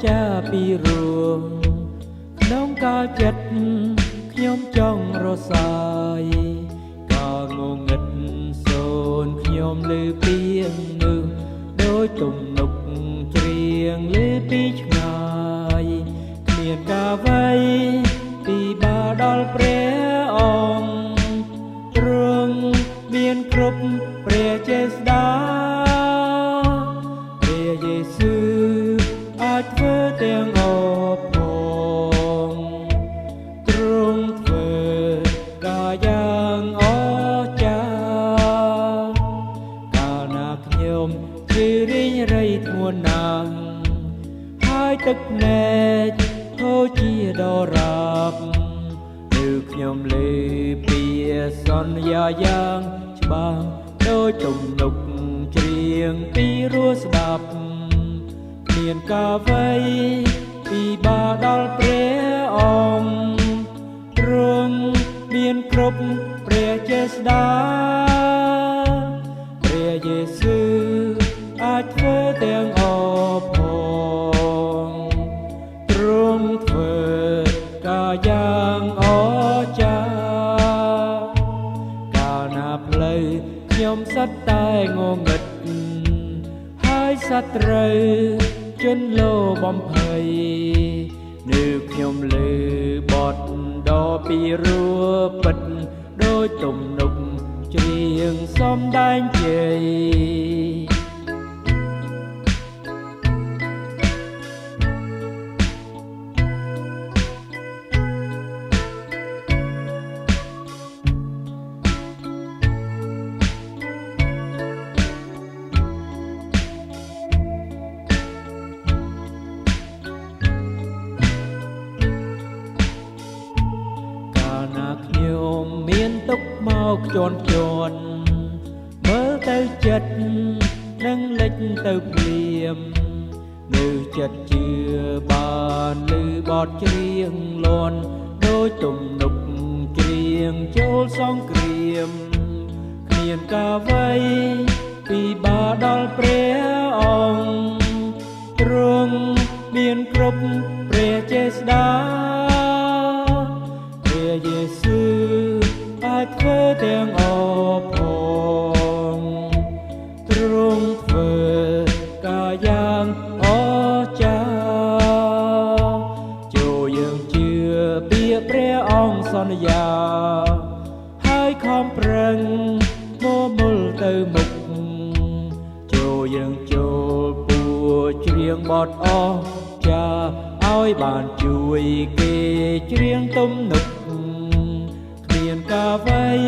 ចាពីរួមក្នុងកាលចិត្តខ្ញុំចង់រសាយកាលងងឹតសូនខ្ញុំឮពីនោះដោយទំនុកច្រៀងឮពីឆ្ងាយគ្មានការវ័យពីបាដល់ព្រះអង្គទ្រង់មានគ្រប់ព្រះចេស្តាព្រះយេស៊ូវអាចធ្វើទាំងអបផងទ្រង់ធ្វើការយ៉ាងអស្ចារ្យកាលណាខ្ញុំជារីងរៃធ្ងន់ណាស់ហើយទឹកភ្នែកហូរជាដរាបឬខ្ញុំលើពីសន្យាយ៉ាងច្បាស់ដោយទំនុកច្រៀងពីរសស្ដាប់មានការវ័យពីបាដល់ព្រះអង្គទ្រង់មានគ្រប់ព្រះចេស្តាព្រះយេស៊ូវអាចធ្វើទាំងអបផងទ្រង់ធ្វើការយ៉ាងអស្ចារ្យកាលណាផ្លូវខ្ញុំសត្វតែងងឹតហើយសត្រូវជន់លោបំភ័យនៅខ្ញុំលើបទដ៏ពីរោះពិតដោយទំនុកច្រៀងសំដែងជ័យខ្ញុំមានទុកមកជន់មើលទៅចិត្តនឹងលិចទៅភ្លាមនៅចិត្តជឿបានឮបទច្រៀងលន់ដោយទំនុកច្រៀងចូលសង្គ្រាមគ្មានការវ័យពីបាដល់ព្រះអង្គទ្រង់មានគ្រប់ព្រះចេស្តាព្រះយេស៊ូវអាចធ្វើទាំងអបផងទ្រង់ធ្វើការយ៉ាងអស្ចារ្យចូលយើងជឿពាក្យព្រះអង្គសន្យាហើយខំប្រឹងមកមុលទៅមុខចូលយើងចូលពួច្រៀងបទអស្ចារ្យឲ្យបានជួយគេច្រៀងទំនុកមានការវ័យ